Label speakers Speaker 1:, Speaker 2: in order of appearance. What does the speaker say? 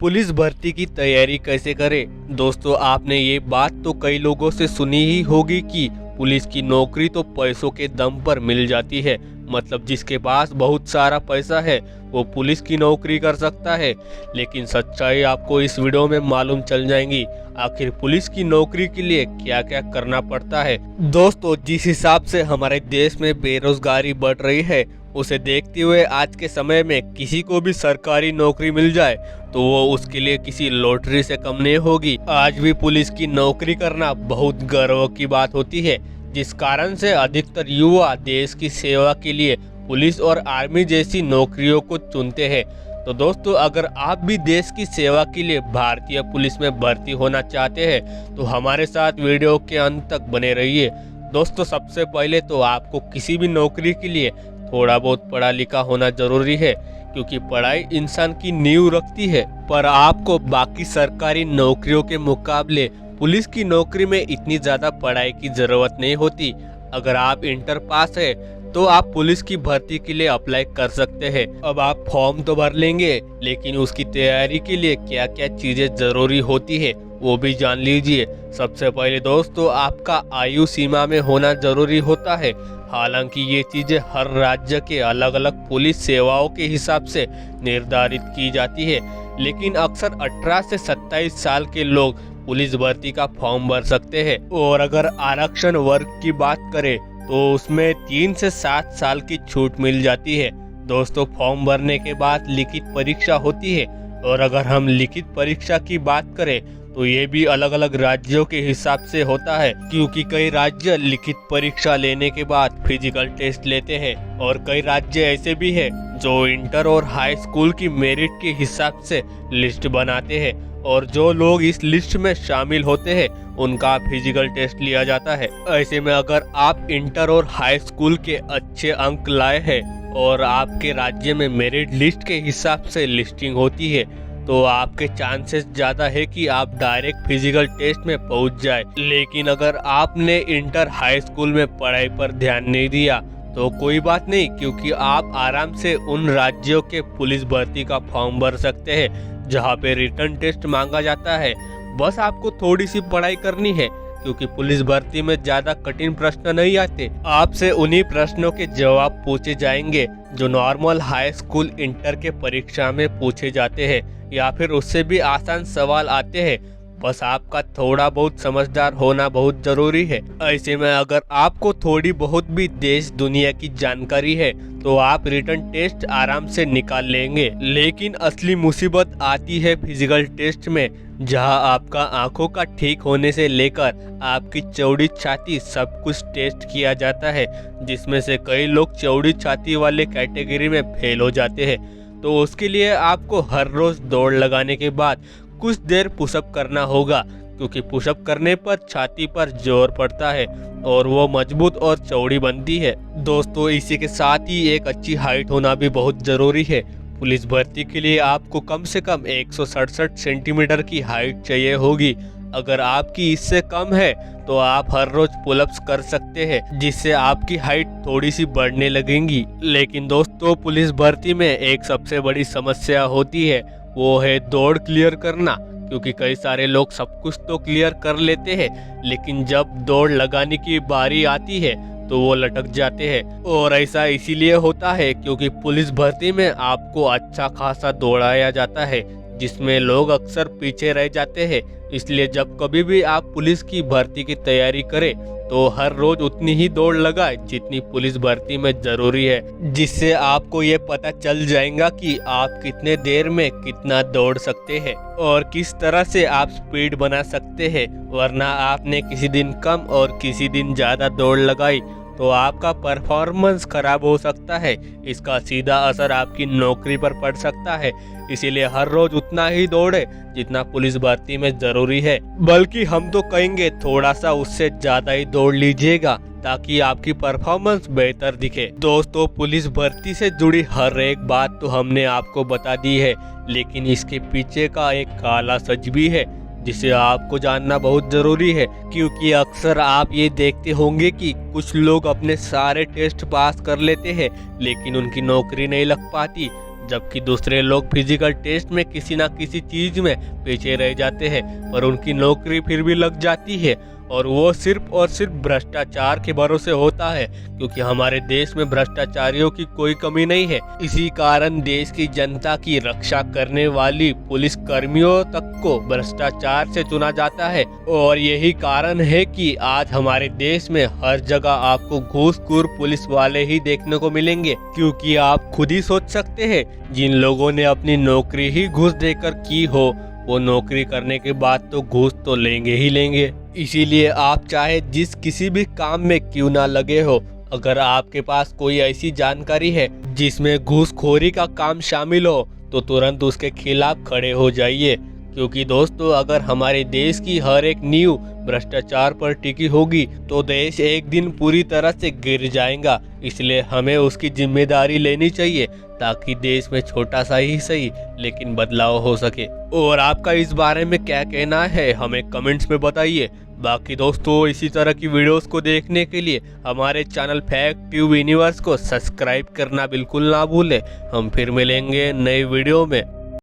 Speaker 1: Police भर्ती की तैयारी कैसे करें। दोस्तों, आपने ये बात तो कई लोगों से सुनी ही होगी कि पुलिस की नौकरी तो पैसों के दम पर मिल जाती है। मतलब जिसके पास बहुत सारा पैसा है वो पुलिस की नौकरी कर सकता है। लेकिन सच्चाई आपको इस वीडियो में मालूम चल जाएंगी। आखिर पुलिस की नौकरी के लिए क्या क्या करना पड़ता है। दोस्तों, जिस हिसाब से हमारे देश में बेरोजगारी बढ़ रही है उसे देखते हुए आज के समय में किसी को भी सरकारी नौकरी मिल जाए तो वो उसके लिए किसी लॉटरी से कम नहीं होगी। आज भी पुलिस की नौकरी करना बहुत गर्व की बात होती है, जिस कारण से अधिकतर युवा देश की सेवा के लिए पुलिस और आर्मी जैसी नौकरियों को चुनते हैं। तो दोस्तों, अगर आप भी देश की सेवा के लिए भारतीय पुलिस में भर्ती होना चाहते हैं तो हमारे साथ वीडियो के अंत तक बने रहिए। दोस्तों, सबसे पहले तो आपको किसी भी नौकरी के लिए थोड़ा बहुत पढ़ा लिखा होना जरूरी है, क्योंकि पढ़ाई इंसान की नींव रखती है। पर आपको बाकी सरकारी नौकरियों के मुकाबले पुलिस की नौकरी में इतनी ज़्यादा पढ़ाई की ज़रूरत नहीं होती। अगर आप इंटर पास है तो आप पुलिस की भर्ती के लिए अप्लाई कर सकते हैं। अब आप फॉर्म तो भर लेंगे, लेकिन उसकी तैयारी के लिए क्या क्या चीज़ें ज़रूरी होती है वो भी जान लीजिए। सबसे पहले दोस्तों, आपका आयु सीमा में होना जरूरी होता है। हालांकि ये चीज़ें हर राज्य के अलग अलग पुलिस सेवाओं के हिसाब से निर्धारित की जाती है, लेकिन अक्सर 18 से 27 साल के लोग पुलिस भर्ती का फॉर्म भर सकते हैं। और अगर आरक्षण वर्ग की बात करें तो उसमें 3 से 7 साल की छूट मिल जाती है। दोस्तों, फॉर्म भरने के बाद लिखित परीक्षा होती है, और अगर हम लिखित परीक्षा की बात करें तो ये भी अलग अलग राज्यों के हिसाब से होता है, क्योंकि कई राज्य लिखित परीक्षा लेने के बाद फिजिकल टेस्ट लेते हैं और कई राज्य ऐसे भी हैं जो इंटर और हाई स्कूल की मेरिट के हिसाब से लिस्ट बनाते हैं, और जो लोग इस लिस्ट में शामिल होते हैं उनका फिजिकल टेस्ट लिया जाता है। ऐसे में अगर आप इंटर और हाई स्कूल के अच्छे अंक लाए हैं और आपके राज्य में मेरिट लिस्ट के हिसाब से लिस्टिंग होती है तो आपके चांसेस ज़्यादा है कि आप डायरेक्ट फिजिकल टेस्ट में पहुंच जाए। लेकिन अगर आपने इंटर हाई स्कूल में पढ़ाई पर ध्यान नहीं दिया तो कोई बात नहीं, क्योंकि आप आराम से उन राज्यों के पुलिस भर्ती का फॉर्म भर सकते हैं जहां पे रिटन टेस्ट मांगा जाता है। बस आपको थोड़ी सी पढ़ाई करनी है, क्योंकि पुलिस भर्ती में ज्यादा कठिन प्रश्न नहीं आते। आपसे उन्हीं प्रश्नों के जवाब पूछे जाएंगे जो नॉर्मल हाई स्कूल इंटर के परीक्षा में पूछे जाते हैं, या फिर उससे भी आसान सवाल आते हैं। बस आपका थोड़ा बहुत समझदार होना बहुत जरूरी है। ऐसे में अगर आपको थोड़ी बहुत भी देश दुनिया की जानकारी है तो आप रिटन टेस्ट आराम से निकाल लेंगे। लेकिन असली मुसीबत आती है फिजिकल टेस्ट में, जहां आपका आंखों का ठीक होने से लेकर आपकी चौड़ी छाती सब कुछ टेस्ट किया जाता है, जिसमें से कई लोग चौड़ी छाती वाले कैटेगरी में फेल हो जाते हैं। तो उसके लिए आपको हर रोज दौड़ लगाने के बाद कुछ देर पुशअप करना होगा, क्योंकि पुशअप करने पर छाती पर जोर पड़ता है और वो मजबूत और चौड़ी बनती है। दोस्तों, इसी के साथ ही एक अच्छी हाइट होना भी बहुत जरूरी है। पुलिस भर्ती के लिए आपको कम से कम 167 सेंटीमीटर की हाइट चाहिए होगी। अगर आपकी इससे कम है तो आप हर रोज पुलअप्स कर सकते हैं, जिससे आपकी हाइट थोड़ी सी बढ़ने लगेगी। लेकिन दोस्तों, पुलिस भर्ती में एक सबसे बड़ी समस्या होती है, वो है दौड़ क्लियर करना। क्योंकि कई सारे लोग सब कुछ तो क्लियर कर लेते हैं, लेकिन जब दौड़ लगाने की बारी आती है तो वो लटक जाते हैं। और ऐसा इसीलिए होता है क्योंकि पुलिस भर्ती में आपको अच्छा खासा दौड़ाया जाता है, जिसमें लोग अक्सर पीछे रह जाते हैं। इसलिए जब कभी भी आप पुलिस की भर्ती की तैयारी करें तो हर रोज उतनी ही दौड़ लगाए जितनी पुलिस भर्ती में जरूरी है, जिससे आपको ये पता चल जाएगा कि आप कितने देर में कितना दौड़ सकते हैं और किस तरह से आप स्पीड बना सकते हैं। वरना आपने किसी दिन कम और किसी दिन ज़्यादा दौड़ लगाई तो आपका परफॉर्मेंस खराब हो सकता है। इसका सीधा असर आपकी नौकरी पर पड़ सकता है। इसीलिए हर रोज उतना ही दौड़े जितना पुलिस भर्ती में जरूरी है, बल्कि हम तो कहेंगे थोड़ा सा उससे ज्यादा ही दौड़ लीजिएगा ताकि आपकी परफॉर्मेंस बेहतर दिखे। दोस्तों, पुलिस भर्ती से जुड़ी हर एक बात तो हमने आपको बता दी है, लेकिन इसके पीछे का एक काला सच भी है जिसे आपको जानना बहुत जरूरी है। क्योंकि अक्सर आप ये देखते होंगे कि कुछ लोग अपने सारे टेस्ट पास कर लेते हैं लेकिन उनकी नौकरी नहीं लग पाती, जबकि दूसरे लोग फिजिकल टेस्ट में किसी न किसी चीज में पीछे रह जाते हैं पर उनकी नौकरी फिर भी लग जाती है, और वो सिर्फ और सिर्फ भ्रष्टाचार के भरोसे होता है, क्योंकि हमारे देश में भ्रष्टाचारियों की कोई कमी नहीं है। इसी कारण देश की जनता की रक्षा करने वाली पुलिस कर्मियों तक को भ्रष्टाचार से चुना जाता है, और यही कारण है कि आज हमारे देश में हर जगह आपको घूसखोर पुलिस वाले ही देखने को मिलेंगे। क्योंकि आप खुद ही सोच सकते हैं, जिन लोगों ने अपनी नौकरी ही घूस देकर की हो, वो नौकरी करने के बाद तो घूस तो लेंगे ही लेंगे। इसीलिए आप चाहे जिस किसी भी काम में क्यों ना लगे हो, अगर आपके पास कोई ऐसी जानकारी है जिसमें घूसखोरी का काम शामिल हो, तो तुरंत उसके खिलाफ खड़े हो जाइए। क्योंकि दोस्तों, अगर हमारे देश की हर एक नींव भ्रष्टाचार पर टिकी होगी तो देश एक दिन पूरी तरह से गिर जाएगा। इसलिए हमें उसकी जिम्मेदारी लेनी चाहिए, ताकि देश में छोटा सा ही सही लेकिन बदलाव हो सके। और आपका इस बारे में क्या कहना है, हमें कमेंट्स में बताइए। बाकी दोस्तों, इसी तरह की वीडियोस को देखने के लिए हमारे चैनल फैक्ट ट्यूब यूनिवर्स को सब्सक्राइब करना बिल्कुल ना भूलें। हम फिर मिलेंगे नए वीडियो में।